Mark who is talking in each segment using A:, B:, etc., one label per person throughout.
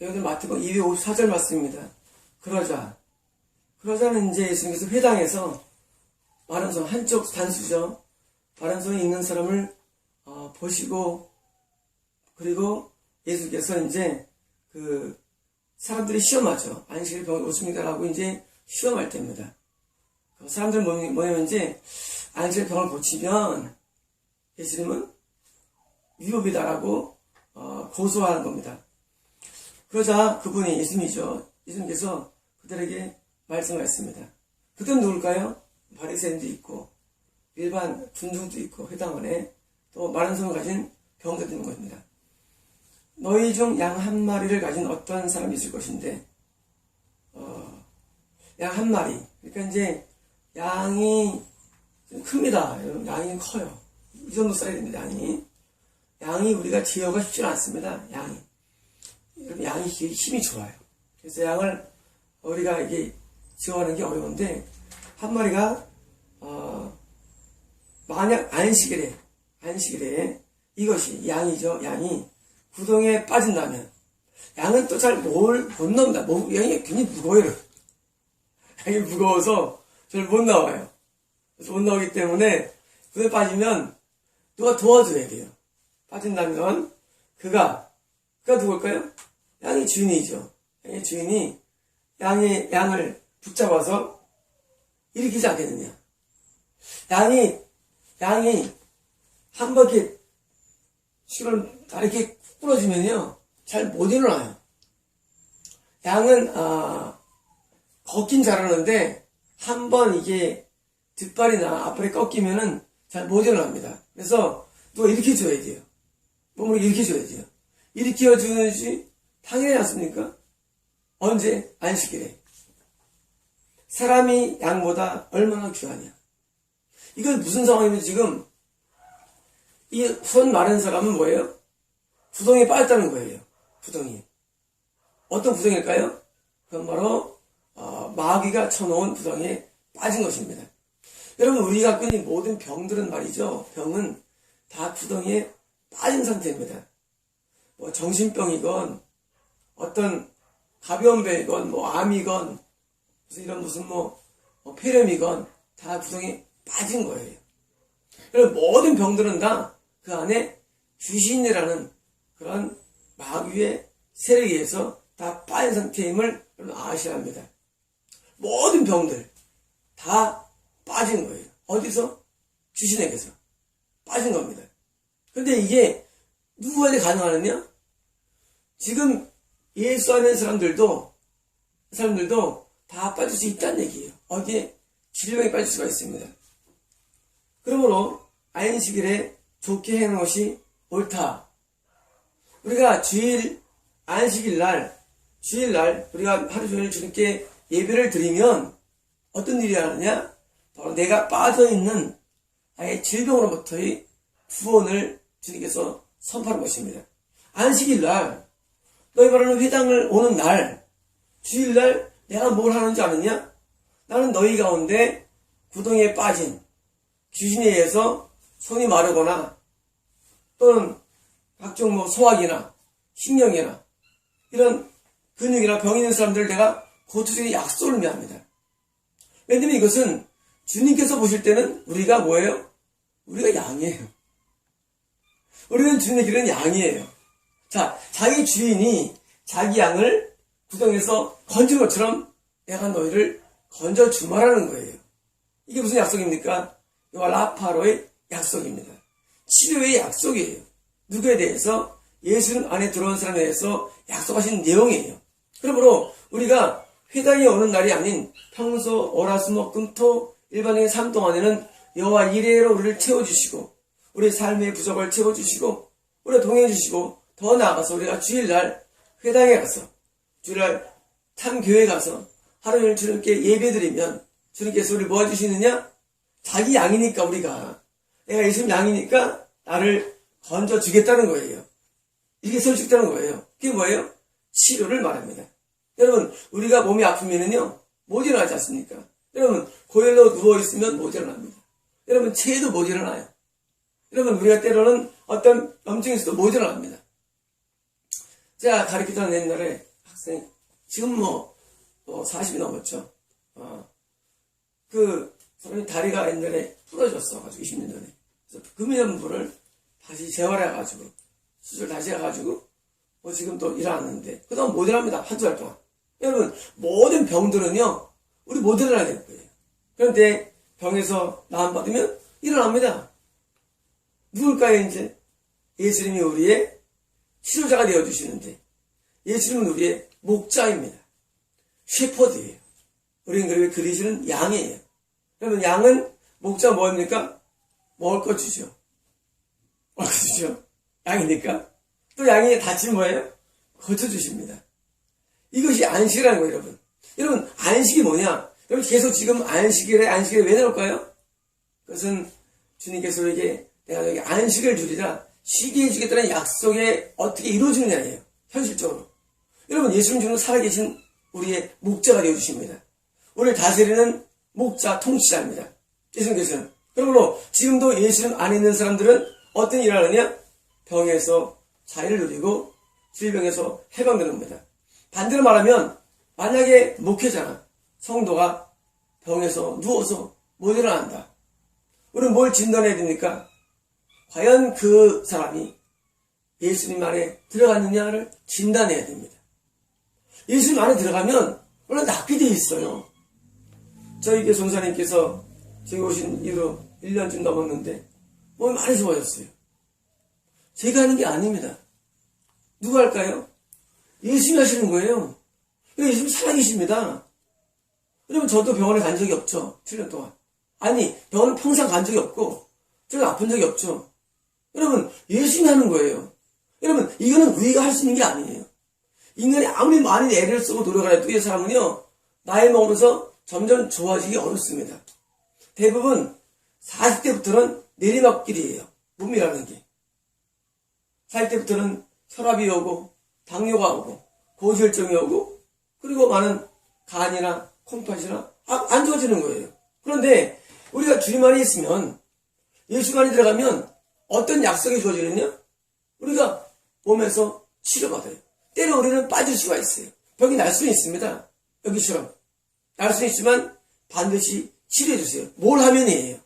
A: 여기 마태복음 254절 말씀입니다. 그러자는 이제 예수님께서 회당에서 마른 손, 한쪽 단수죠. 마른 손이 있는 사람을 보시고, 그리고 예수께서 이제 그 사람들이 시험하죠. 안식일에 병을 고칩니다라고 이제 시험할 때입니다. 사람들 뭐냐면 이제 안식일에 병을 고치면 예수님은 위법이다라고 고소하는 겁니다. 그러자 그분이 예수님이죠. 예수님께서 그들에게 말씀하셨습니다. 그들은 누굴까요? 바리새인도 있고 일반 군중도 있고 회당 안에 또 마른 손을 가진 병자도 있는 겁니다. 너희 중 양 한 마리를 가진 어떤 사람이 있을 것인데 양 한 마리, 그러니까 이제 양이 큽니다. 양이 커요. 이 정도 써야 됩니다. 양이 우리가 제어가 쉽지 않습니다. 양이 힘이 좋아요. 그래서 양을 우리가 이게 제어하는 게 어려운데, 한 마리가 만약 안식일에 이것이 양이죠. 양이 구덩이에 빠진다면 양은 또 잘 못 나옵니다. 양이 굉장히 무거워요. 양이 무거워서 잘 못 나와요. 그래서 못 나오기 때문에 구덩이에 빠지면 누가 도와줘야 돼요. 빠진다면 그가 누굴까요? 양의 주인이죠. 양의 주인이 양을 붙잡아서 일으키지 않겠느냐. 양이 한 바퀴 실을 다 이렇게 부러지면요 잘 못 일어나요. 양은 걷긴 잘하는데 한번 이게 뒷발이나 앞발이 꺾이면은 잘 못 일어납니다. 그래서 누가 일으켜줘야 돼요. 몸을 일으켜줘야 돼요. 일으켜주는지 당연하지 않습니까? 언제? 안식일에. 사람이 양보다 얼마나 귀하냐. 이건 무슨 상황이면 지금 이 손 마른 사람은 뭐예요? 구덩이에 빠졌다는 거예요. 구덩이. 어떤 구덩이일까요? 그건 바로 마귀가 쳐놓은 구덩이에 빠진 것입니다. 여러분, 우리가 갖고 있는 모든 병들은 말이죠. 병은 다 구덩이에 빠진 상태입니다. 뭐 정신병이건 어떤 가벼운 병이건 암이건 무슨 폐렴이건 다 구덩이에 빠진 거예요. 여러분, 모든 병들은 다 그 안에 귀신이라는 그런 마귀의 세력에 의해서 다 빠진 상태임을 여러분 아셔야 합니다. 모든 병들 다 빠진 거예요. 어디서? 귀신에게서 빠진 겁니다. 근데 이게 누구한테 가능하느냐? 지금 예수 안에 사람들도 다 빠질 수 있다는 얘기예요. 어디에? 질병에 빠질 수가 있습니다. 그러므로 안식일에 좋게 해놓은 것이 옳다. 우리가 안식일날 우리가 하루 종일 주님께 예배를 드리면 어떤 일이 하느냐? 바로 내가 빠져있는 아예 질병으로부터의 구원을 주님께서 선포하는 것입니다. 안식일날, 너희 말하는 회당을 오는 날, 주일날 내가 뭘 하는지 아느냐? 나는 너희 가운데 구덩이에 빠진 귀신에 의해서 손이 마르거나 또는 각종 소화기나 신경이나 이런 근육이나 병 있는 사람들을 내가 고쳐주는 약속을 의미합니다. 왜냐면 이것은 주님께서 보실 때는 우리가 뭐예요? 우리가 양이에요. 우리는 주님의 길은 양이에요. 자, 자기 주인이 자기 양을 구덩이에서 건진 것처럼 내가 너희를 건져주마라는 거예요. 이게 무슨 약속입니까? 이와 라파로의 약속입니다. 치료의 약속이에요. 누구에 대해서? 예수님 안에 들어온 사람에 대해서 약속하신 내용이에요. 그러므로 우리가 회당에 오는 날이 아닌 평소 월화수목금토 일반적인 삶 동안에는 여호와 이레로 우리를 채워주시고 우리 삶의 부족을 채워주시고 우리가 동행해주시고 더 나아가서 우리가 주일날 회당에 가서 주일날 탐교회 가서 하루 종일 주님께 예배드리면 주님께서 우리를 모아주시느냐? 자기 양이니까 내가 예수님 양이니까 나를 건져주겠다는 거예요. 이게 설득되는 거예요. 그게 뭐예요? 치료를 말합니다. 여러분, 우리가 몸이 아프면은요 못 일어나지 않습니까? 여러분, 고열로 누워있으면 못 일어납니다. 여러분, 체해도 못 일어나요. 여러분, 우리가 때로는 어떤 염증이 있어도 못 일어납니다. 제가 가르치던 옛날에 학생, 지금 뭐 40이 넘었죠. 그 사람이 다리가 옛날에 부러졌어가지고 20년 전에. 그래서 금연부를 다시 재활해가지고 수술 다시 해가지고 지금 또 일어났는데 그동안 못 일어납니다. 한 두 달 동안. 여러분 모든 병들은요 우리 못 일어나야 될 거예요. 그런데 병에서 나음 받으면 일어납니다. 누굴까요? 이제 예수님이 우리의 치료자가 되어주시는데 예수님은 우리의 목자입니다. 셰퍼드예요. 우리는 그리고 그리시는 양이에요. 그러면 양은 목자가 뭐입니까? 먹을 거 주죠. 먹을 거 주죠. 양이니까. 또 양이 다치면 뭐예요? 고쳐주십니다. 이것이 안식이라는 거예요, 여러분. 여러분, 안식이 뭐냐? 여러분, 계속 지금 안식일에 왜 나올까요? 그것은 주님께서 우리에게 내가 너에게 안식을 주리라 쉬게 해주겠다는 약속에 어떻게 이루어지느냐예요. 현실적으로. 여러분, 예수님 중에 살아계신 우리의 목자가 되어주십니다. 우리를 다스리는 목자, 통치자입니다. 예수님께서는. 그러므로 지금도 예수님 안에 있는 사람들은 어떤 일을 하느냐? 병에서 자유를 누리고 질병에서 해방되는 겁니다. 반대로 말하면 만약에 목회자나 성도가 병에서 누워서 못 일어난다. 우리는 뭘 진단해야 됩니까? 과연 그 사람이 예수님 안에 들어갔느냐를 진단해야 됩니다. 예수님 안에 들어가면 원래 낫게 돼 있어요. 저희 전사님께서 저기 오신 이후로 1년쯤 넘었는데 몸이 많이 좋아졌어요. 제가 하는 게 아닙니다. 누가 할까요? 예수님이 하시는 거예요. 예수님 살아계십니다. 여러분 저도 병원에 간 적이 없죠. 7년 동안. 아니 병원은 평생 간 적이 없고 저는 아픈 적이 없죠. 여러분 예수님이 하는 거예요. 여러분 이거는 우리가 할 수 있는 게 아니에요. 인간이 아무리 많이 애를 쓰고 노력을 해도 이 사람은요 나이 먹으면서 점점 좋아지기 어렵습니다. 대부분 40대부터는 내리막길이에요. 몸이라는 게. 40대부터는 혈압이 오고 당뇨가 오고 고지혈증이 오고 그리고 많은 간이나 콩팥이나 안 좋아지는 거예요. 그런데 우리가 주님 안에 있으면 예수 안에 들어가면 어떤 약속이 주어지느냐? 우리가 몸에서 치료받아요. 때로 우리는 빠질 수가 있어요. 병이 날 수는 있습니다. 여기처럼. 날 수는 있지만 반드시 치료해 주세요. 뭘 하면이에요?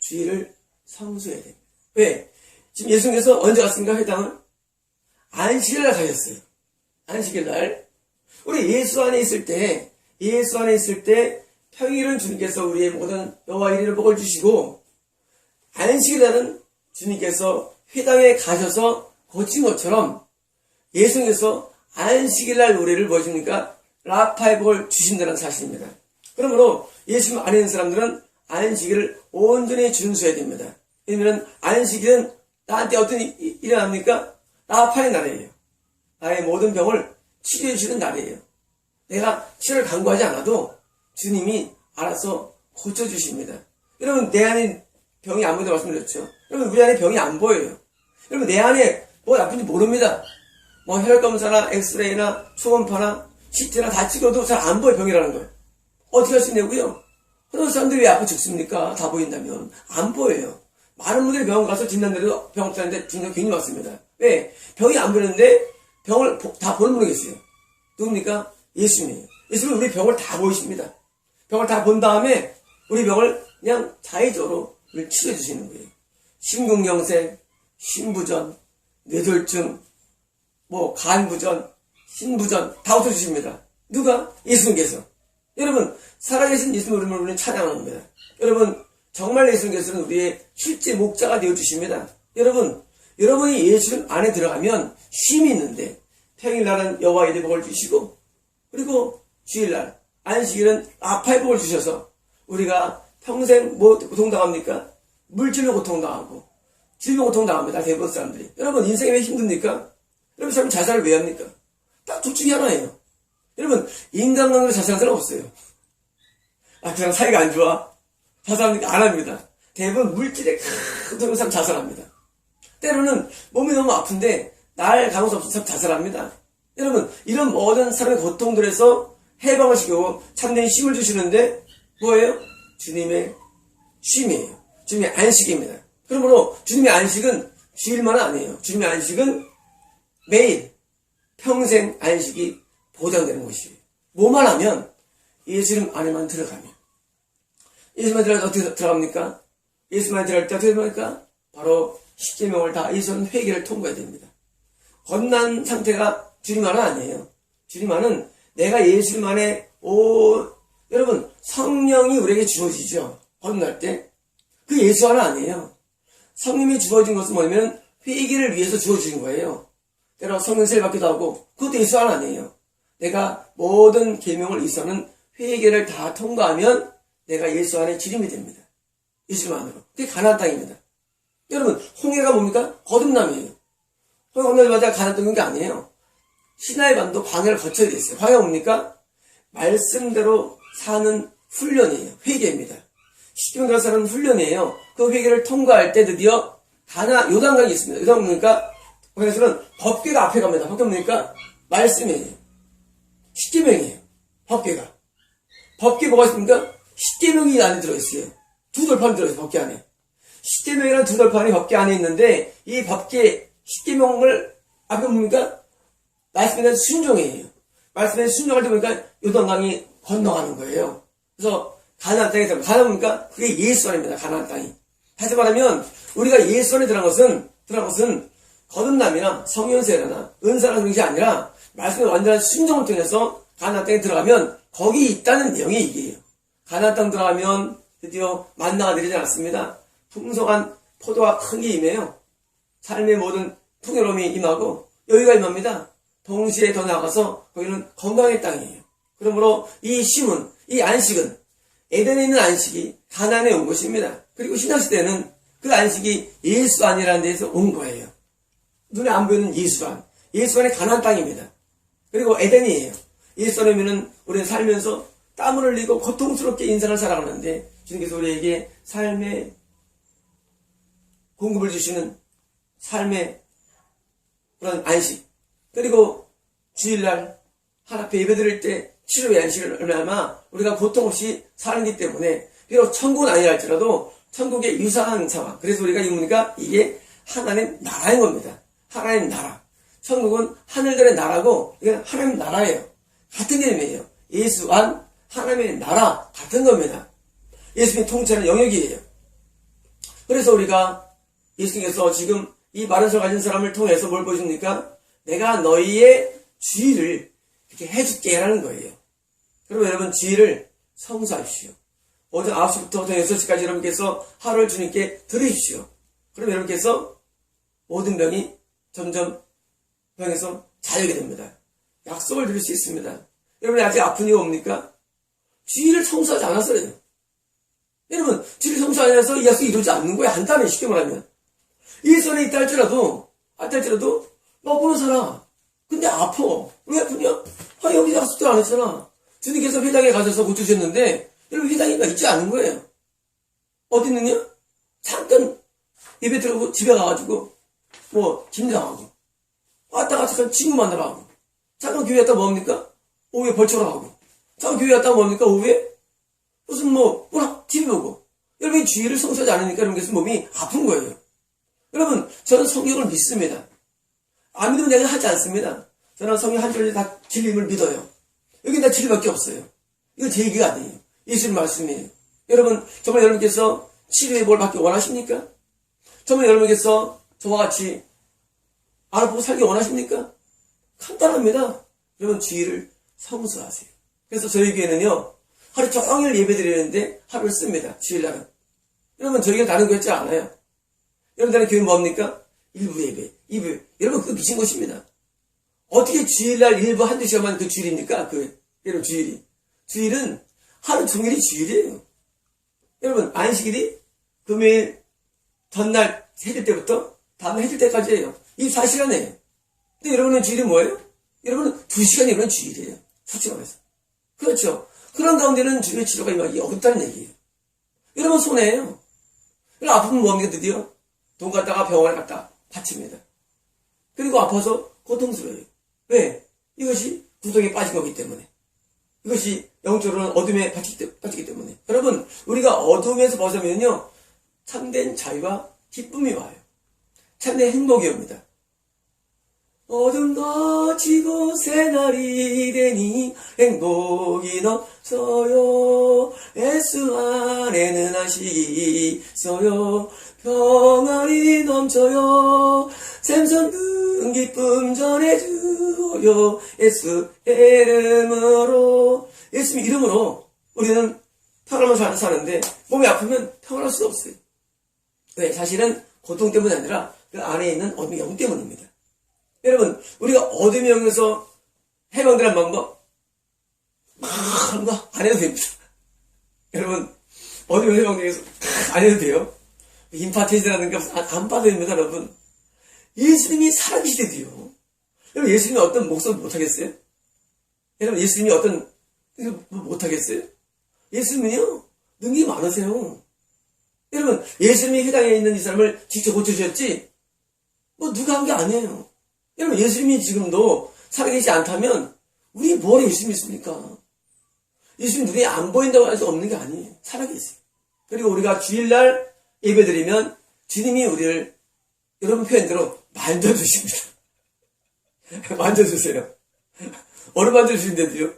A: 주의를 성수해야 됩니다. 왜? 지금 예수님께서 언제 갔습니까? 회당을? 안식일날 가셨어요. 안식일날. 우리 예수 안에 있을 때 평일은 주님께서 우리의 모든 여호와 일을 복을 주시고 안식일날은 주님께서 회당에 가셔서 고친 것처럼 예수님께서 안식일날 우리를 보여주니까 라파의 복을 주신다는 사실입니다. 그러므로 예수님 안에 있는 사람들은 안식일을 온전히 준수해야 됩니다. 왜냐하면 안식일은 나한테 어떤 일이 합니까? 라파의 날이에요. 나의 모든 병을 치료해 주는 날이에요. 내가 치료를 강구하지 않아도 주님이 알아서 고쳐주십니다. 여러분 내 안에 병이 안 보인다고 말씀드렸죠. 여러분 우리 안에 병이 안 보여요. 여러분 내 안에 뭐 나쁜지 모릅니다. 뭐 혈검사나 엑스레이나 초음파나 CT나 다 찍어도 잘 안 보여 병이라는 거예요. 어떻게 할 수 있냐고요? 그런 사람들이 왜 아파 죽습니까? 다 보인다면 안 보여요. 많은 분들이 병원 가서 진단돼도 병 없다는데 진단 괜히 왔습니다. 왜? 병이 안 보이는데 병을 다 보는 분이 계세요. 누굽니까? 예수님이에요. 예수님은 우리 병을 다 보이십니다. 병을 다 본 다음에 우리 병을 그냥 자의적으로 우리를 치료해 주시는 거예요. 심근경색, 심부전, 뇌졸중, 간부전, 신부전 다 고쳐주십니다. 누가? 예수님께서. 여러분 살아계신 예수님을 우리는 찬양합니다. 여러분 정말 예수님께서는 우리의 실제 목자가 되어주십니다. 여러분이 예수님 안에 들어가면 쉼이 있는데 평일날은 여호와의 복을 주시고 그리고 주일날 안식일은 라파의 복을 주셔서 우리가 평생 뭐 고통당합니까? 물질로 고통당하고 질병 고통당합니다. 대부분 사람들이. 여러분 인생이 왜 힘듭니까? 여러분 사람 자살을 왜 합니까? 딱 둘 중에 하나예요. 여러분 인간관계로 자살하는 사람 없어요. 그 사람 사이가 안 좋아. 자살합니까? 안 합니다. 대부분 물질에 큰 사람 자살합니다. 때로는 몸이 너무 아픈데 날 가망 수 없어서 사람 자살합니다. 여러분 이런 모든 사람의 고통들에서 해방을 시키고 참된 쉼을 주시는데 뭐예요? 주님의 쉼이에요. 주님의 안식입니다. 그러므로 주님의 안식은 주일만 아니에요. 주님의 안식은 매일 평생 안식이 보장되는 것이에요. 뭐만 하면 예수님 안에만 들어가면. 예수만 들어갈 때 어떻게 들어갑니까? 예수만 들어갈 때 어떻게 들어갑니까? 바로 십계명을 다 예수는 회개를 통과해야 됩니다. 건난 상태가 주님만은 아니에요. 주님만은 내가 예수님 안에 여러분 성령이 우리에게 주어지죠. 건날 때. 그 예수 하나 아니에요. 성령이 주어진 것은 뭐냐면 회개를 위해서 주어진 거예요. 때로 성령세를 받기도 하고 그것도 예수 하나 아니에요. 내가 모든 계명을 예수하는 회개를 다 통과하면 내가 예수 안에 지름이 됩니다. 예수 안으로. 그게 가나안 땅입니다. 여러분 홍해가 뭡니까? 거듭남이에요. 홍해 건너자마자 가나안 땅인 게 아니에요. 시나이 반도 광야를 거쳐야 됐어요. 광야 뭡니까? 말씀대로 사는 훈련이에요. 회개입니다. 십계명 들어서 사는 훈련이에요. 그 회개를 통과할 때 드디어 요단강이 있습니다. 요단 뭡니까? 거기서는 법궤가 앞에 갑니다. 법궤 뭡니까? 말씀이에요. 십계명이에요. 법궤가. 법궤 뭐가 있습니까? 십계명이 안에 들어있어요. 두 돌판이 들어있어요. 법궤 안에. 십계명이라는 두 돌판이 법궤 안에 있는데 이 법궤 십계명을 앞에 뭡니까? 말씀에 대한 순종이에요. 말씀에 순종할 때 보니까 요단강이 건너가는 거예요. 그래서 가나안 땅에 들어가면 가나안 뭡니까? 그게 예수 안입니다. 가나안 땅이. 다시 말하면 우리가 예수 안에 들어간 것은 거듭남이나 성령세례나 은사라는 것이 아니라 말씀의 완전한 순종을 통해서 가나안 땅에 들어가면 거기 있다는 내용이 이게요. 가나안 땅 들어가면 드디어 만나가 내리지 않습니다. 풍성한 포도가 큰 게 임해요. 삶의 모든 풍요로움이 임하고 여기가 임합니다. 동시에 더 나아가서 거기는 건강의 땅이에요. 그러므로 이 쉼은, 이 안식은 에덴에 있는 안식이 가나안에 온 것입니다. 그리고 신약시대는 그 안식이 예수 안이라는 데에서 온 거예요. 눈에 안 보이는 예수 안. 예수 안이 가나안 땅입니다. 그리고 에덴이에요. 예수 안이면은 우리는 살면서 땀을 흘리고 고통스럽게 인생을 살아가는데 주님께서 우리에게 삶의 공급을 주시는 삶의 그런 안식. 그리고 주일날 하나님 앞에 예배드릴 때 치료의 안식을 얼마나 우리가 고통 없이 살기 때문에 비록 천국은 아니라 할지라도 천국의 유사한 상황. 그래서 우리가 이뭡니까? 이게 하나님 나라인 겁니다. 하나님 나라. 천국은 하늘들의 나라고 이건 하나님 나라예요. 같은 개념이에요. 예수 안 하나님의 나라 같은 겁니다. 예수님이 통치하는 영역이에요. 그래서 우리가 예수님께서 지금 이 마른소를 가진 사람을 통해서 뭘 보여줍니까? 내가 너희의 주의를 이렇게 해줄게 라는 거예요. 그러면 여러분 주의를 성수하십시오. 오전 9시부터 오전 6시까지 여러분께서 하루를 주님께 드리십시오. 그럼 여러분께서 모든 병이 점점 병에서 자유게 됩니다. 약속을 드릴 수 있습니다. 여러분이 아직 아픈 이유가 뭡니까? 주의를 성수하지 않았어요. 여러분 주의를 성수하지 않아서 이 약속이 이루어지지 않는 거예요. 한단에 쉽게 말하면. 예수 안에 있다 할지라도 먹고는 살아. 근데 아파. 왜 아프냐? 여기 약속도 안 했잖아. 주님께서 회당에 가셔서 고쳐주셨는데 여러분 회당에가 있지 않은 거예요. 어디 있느냐? 잠깐 예배 들어오고 집에 가가지고 김장하고 왔다가 잠깐 친구 만나러 가고 잠깐 교회 갔다 뭡니까? 오후에 벌초로 가고 잠깐 교회 갔다 뭡니까? 오후에 무슨 TV 보고 여러분이 주의를 성수하지 않으니까 여러분께서 몸이 아픈 거예요. 여러분 저는 성경을 믿습니다. 안 믿으면 내가 하지 않습니다. 저는 성경 한 절에 다 진리임을 믿어요. 여기 다 진리밖에 없어요. 이건 제 얘기가 아니에요. 예수님 말씀이에요. 여러분 정말 여러분께서 치료의 뭘 받기 원하십니까? 정말 여러분께서 저와 같이 알아보고 살기 원하십니까? 간단합니다. 여러분 주의를 성수하세요. 그래서 저희 교회는요 하루 종일 예배드리는데 하루를 씁니다. 주일날은. 여러분 저희 교회는 다른 거 했지 않아요. 여러분 다른 교회는 뭡니까? 일부 예배, 2부. 여러분 그거 미친 것입니다. 어떻게 주일날 일부 한두 시간만 그 주일입니까? 여러분 주일은 하루 종일이 주일이에요. 여러분 안식일이 금요일 전날 해질 때부터 다음날 해질 때까지예요. 24시간이에요. 근데 여러분은 주일이 뭐예요? 여러분은 2시간이 여러분 주일이에요. 솔직히 말해서. 그렇죠. 그런 가운데는 주의 치료가 임하기 어렵다는 얘기예요. 여러분 손해예요. 여러분 아프면 뭡니까 드디어? 돈 갖다가 병원에 갖다 바칩니다. 그리고 아파서 고통스러워요. 왜? 이것이 구덩이에 빠진 거기 때문에. 이것이 영적으로는 어둠에 빠지기 때문에. 여러분 우리가 어둠에서 벗어나면요 참된 자유와 기쁨이 와요. 참된 행복이 옵니다. 어둠 거치고 새날이 되니 행복이 넘쳐요. 예수 안에는 안식이 있어요. 평안이 넘쳐요. 샘솟는 기쁨 전해주요. 예수 이름으로. 예수님 이름으로 우리는 평안하면 사는데 몸이 아프면 평안할 수 없어요. 왜? 사실은 고통 때문이 아니라 그 안에 있는 어둠의 영 때문입니다. 여러분, 우리가 어둠의 영에서 해방되는 방법 하는 거 안 해도 됩니다. 여러분, 어둠의 해방되기 위해서 안 해도 돼요. 임파테이즈라는 게 안 받아야 됩니다, 여러분. 예수님이 살아계시대요. 여러분, 예수님이 어떤 목소리 못하겠어요? 여러분, 예수님이 어떤 못하겠어요? 예수님은요, 능력이 많으세요. 여러분, 예수님이 회당에 있는 이 사람을 직접 고쳐주셨지, 뭐 누가 한 게 아니에요. 여러분, 예수님이 지금도 살아계시지 않다면 우리 뭐하러 예수님 있습니까? 예수님 눈에 안 보인다고 할 수 없는 게 아니에요. 살아계세요. 그리고 우리가 주일날 예배드리면 주님이 우리를 여러분 표현대로 만져주십니다. 만져주세요. 어느 만져주신대도요?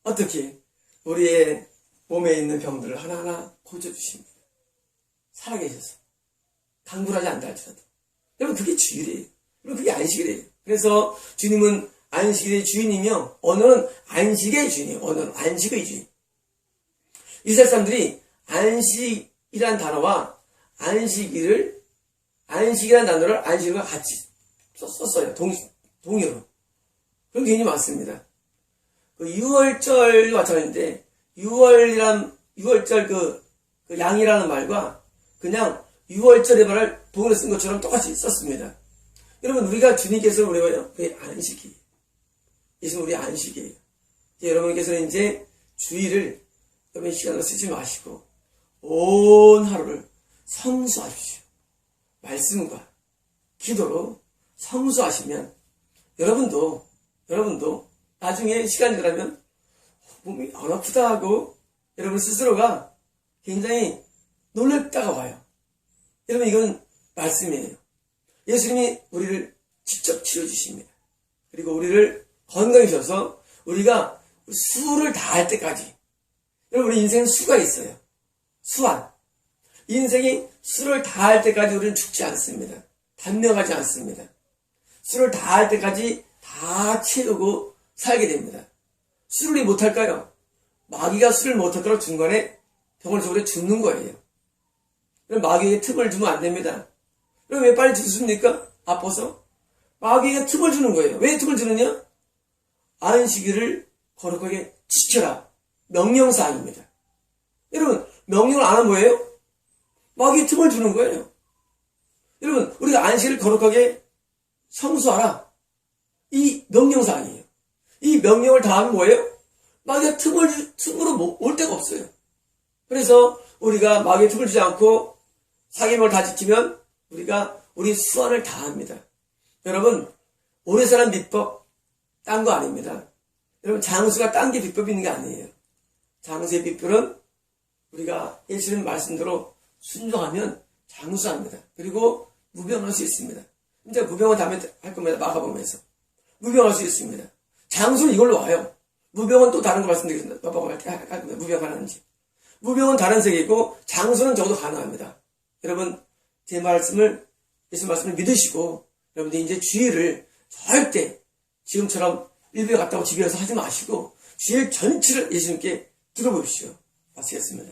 A: 어떻게? 우리의 몸에 있는 병들을 하나하나 고쳐주십니다. 살아계셔서. 강구하지 않다 할지라도. 여러분, 그게 주일이에요. 여러분, 그게 안식이래요. 그래서 주님은 안식일의 주인이며, 언어는 안식의 주인이에요. 언어는 안식의 주인. 이스라엘 사람들이 안식이란 단어와 안식이란 단어를 안식일과 같이 썼어요. 동의어로. 그런 개인이 많습니다. 그 6월절 마찬가지인데, 6월절 그 양이라는 말과 그냥 6월절의 말을 동의어로 쓴 것처럼 똑같이 썼습니다. 여러분, 우리가 주님께서 우리가요, 그게 안식이에요. 예수는 우리 안식이에요. 여러분께서는 이제 주일을 여러분 시간을 쓰지 마시고 온 하루를 성수하십시오. 말씀과 기도로 성수하시면 여러분도 나중에 시간이 지나면 몸이 안 아프다 하고 여러분 스스로가 굉장히 놀랍다가 와요. 여러분, 이건 말씀이에요. 예수님이 우리를 직접 치료주십니다. 그리고 우리를 건강해주셔서 우리가 수를 다할 때까지, 여러분, 우리 인생은 수가 있어요. 수완. 인생이 수를 다할 때까지 우리는 죽지 않습니다. 단명하지 않습니다. 수를 다할 때까지 다 채우고 살게 됩니다. 수를 못할까요? 마귀가 수를 못하도록 중간에 병을 속으로 죽는 거예요. 그럼 마귀에게 틈을 주면 안 됩니다. 그럼 왜 빨리 죽습니까? 아파서? 마귀에게 틈을 주는 거예요. 왜 틈을 주느냐? 안식일을 거룩하게 지켜라. 명령사항입니다. 여러분, 명령을 안 하면 뭐예요? 마귀에 틈을 주는 거예요. 여러분, 우리가 안식일을 거룩하게 성수하라. 이 명령사항이에요. 이 명령을 다 하면 뭐예요? 마귀가 틈으로 올 데가 없어요. 그래서 우리가 마귀에 틈을 주지 않고 사계명을 다 지키면 우리가 우리 수완을 다합니다. 여러분, 오래 사는 비법 딴 거 아닙니다. 여러분, 장수가 딴 게 비법이 있는 게 아니에요. 장수의 비법은 우리가 예수님 말씀대로 순종하면 장수합니다. 그리고 무병할 수 있습니다. 이제 무병은 다음에 할 겁니다. 마가복음에서. 무병할 수 있습니다. 장수는 이걸로 와요. 무병은 또 다른 거 말씀드리겠습니다. 마가복음 할 겁니다. 무병 가능한지. 무병은 다른 세계이고 장수는 적어도 가능합니다. 여러분, 제 말씀을, 예수 말씀을 믿으시고 여러분들 이제 주일을 절대 지금처럼 일부에 갔다 오고 집에 와서 하지 마시고 주일 전체를 예수님께 들어보십시오. 마치겠습니다.